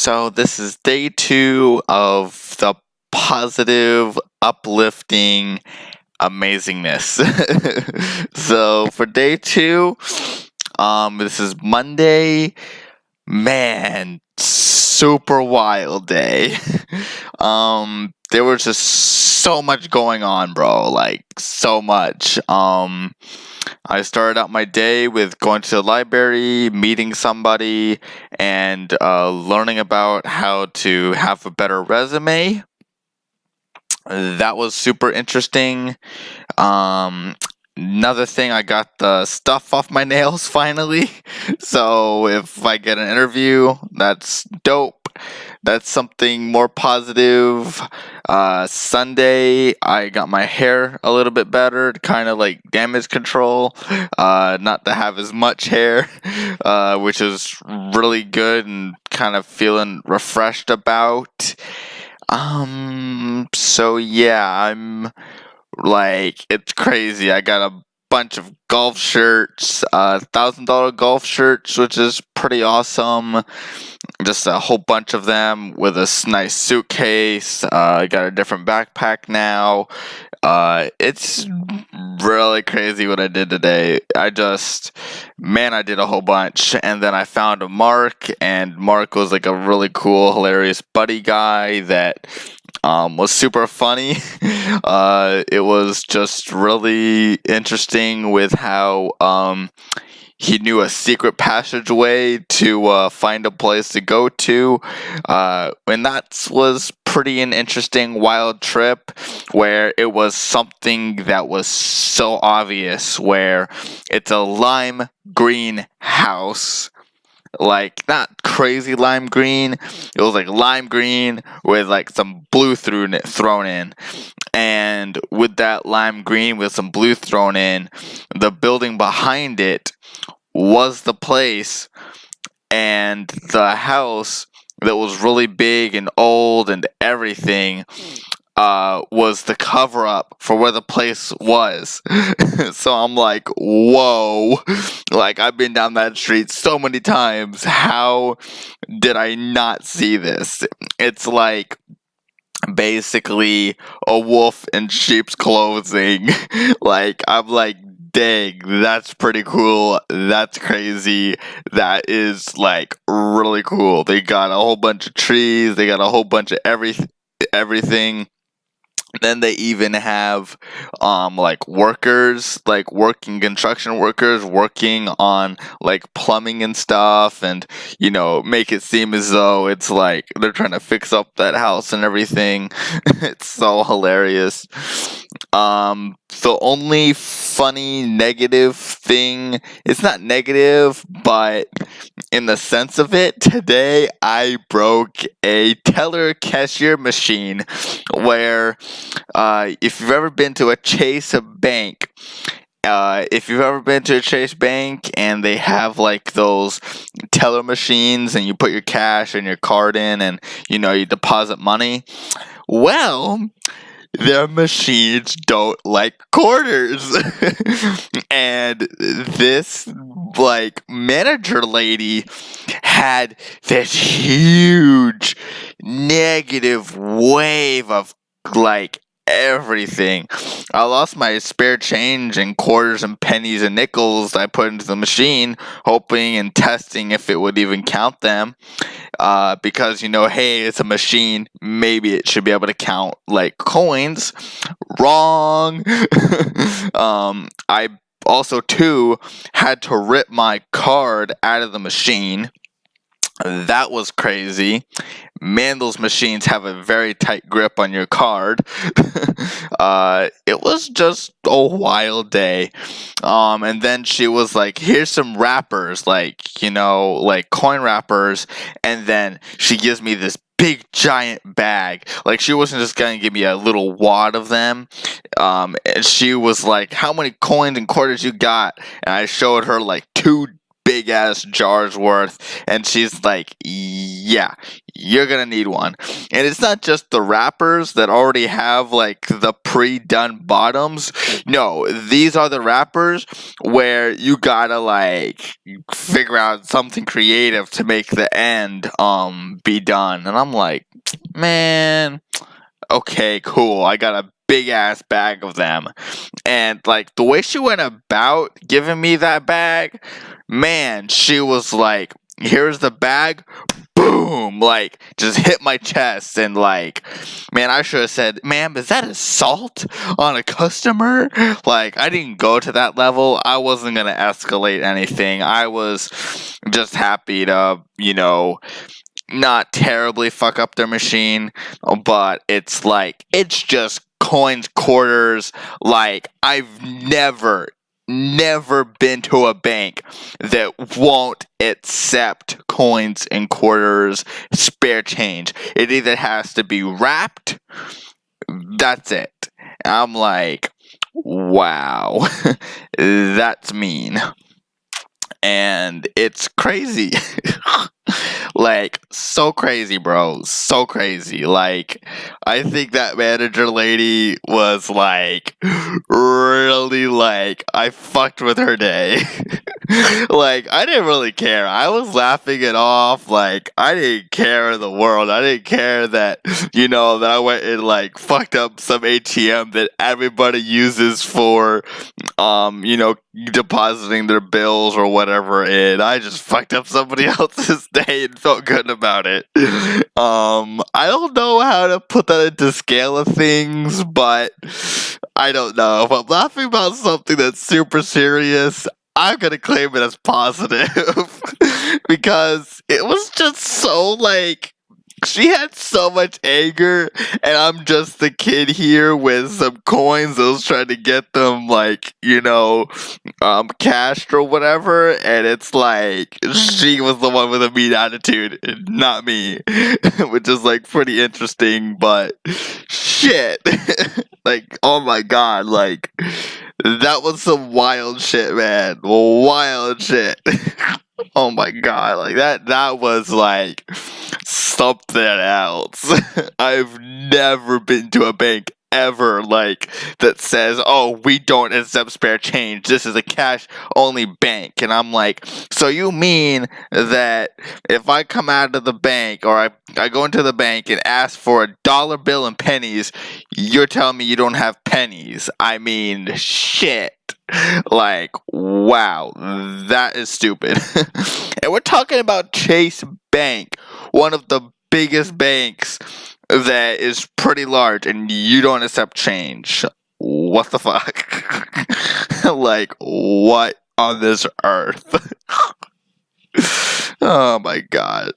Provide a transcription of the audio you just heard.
So this is day 2 of the positive, uplifting amazingness. So for day 2, this is Monday. Man, super wild day. There was just so much going on, bro. Like so much. I started out my day with going to the library, meeting somebody, and learning about how to have a better resume. That was super interesting. Another thing, I got the stuff off my nails finally. So if I get an interview, that's dope. That's something more positive. Sunday, I got my hair a little bit better, kind of like damage control. Not to have as much hair, which is really good and kind of feeling refreshed about. So yeah, I'm like, it's crazy. I got a bunch of golf shirts, $1,000 golf shirts, which is pretty awesome. Just a whole bunch of them with a nice suitcase. I got a different backpack now. It's really crazy what I did today. I did a whole bunch. And then I found a Mark, and Mark was like a really cool, hilarious buddy guy that was super funny. It was just really interesting with how he knew a secret passageway to find a place to go to. And that was pretty an interesting, wild trip where it was something that was so obvious, where it's a lime green house. Like, not crazy lime green. It was like lime green with like some blue thrown in. And with that lime green with some blue thrown in, the building behind it was the place, and the house that was really big and old and everything was the cover up for where the place was. So I'm like, whoa. Like, I've been down that street so many times. How did I not see this? It's like basically a wolf in sheep's clothing. Like, I'm like, dang, that's pretty cool. That's crazy. That is like really cool. They got a whole bunch of trees. They got a whole bunch of everything. Then they even have like workers, like working construction workers working on like plumbing and stuff, and make it seem as though it's like they're trying to fix up that house and everything. It's so hilarious. The only funny negative thing, it's not negative, but in the sense of it, today I broke a teller cashier machine where if you've ever been to a Chase bank, and they have like those teller machines and you put your cash and your card in and you deposit money, well, their machines don't like quarters. And this like manager lady had this huge negative wave of like everything. I lost my spare change and quarters and pennies and nickels I put into the machine, hoping and testing if it would even count them. Because hey, it's a machine, maybe it should be able to count like coins. Wrong. I also too had to rip my card out of the machine. That was crazy. Man, those machines have a very tight grip on your card. It was just a wild day. And then she was like, here's some wrappers, like coin wrappers. And then she gives me this big giant bag. Like, she wasn't just gonna give me a little wad of them. And she was like, how many coins and quarters you got? And I showed her like 2 big ass jars worth, and she's like, yeah, you're gonna need one. And it's not just the wrappers that already have like the pre-done bottoms. No, these are the wrappers where you gotta like figure out something creative to make the end be done. And I'm like, man, okay, cool. I got a big ass bag of them. And like the way she went about giving me that bag, man, she was like, here's the bag, boom, like just hit my chest. And like, man, I should have said, ma'am, is that assault on a customer? Like, I didn't go to that level. I wasn't gonna escalate anything. I was just happy to, not terribly fuck up their machine, but it's like, it's just coins, quarters. Like, I've never been to a bank that won't accept coins and quarters, spare change. It either has to be wrapped, that's it. I'm like, wow, that's mean. And it's crazy. Like, so crazy, bro. So crazy. Like, I think that manager lady was like, really like, I fucked with her day. Like, I didn't really care. I was laughing it off. Like, I didn't care in the world. I didn't care that, that I went and like fucked up some ATM that everybody uses for, depositing their bills or whatever, and I just fucked up somebody else's day and felt good about it. I don't know how to put that into scale of things, but I don't know. If I'm laughing about something that's super serious, I'm gonna claim it as positive. Because it was just so like, she had so much anger, and I'm just the kid here with some coins. I was trying to get them, like, cashed or whatever, and it's like, she was the one with a mean attitude, not me. Which is, like, pretty interesting, but shit. Like, oh my god, like, that was some wild shit, man. Wild shit. Oh my god, like that was like something else. I've never been to a bank ever like that says, "Oh, we don't accept spare change. This is a cash only bank." And I'm like, so you mean that if I come out of the bank or I go into the bank and ask for a dollar bill and pennies, you're telling me you don't have pennies? I mean, shit. Like, wow, that is stupid. And we're talking about Chase Bank, one of the biggest banks that is pretty large, and you don't accept change. What the fuck? Like, what on this earth? Oh my god.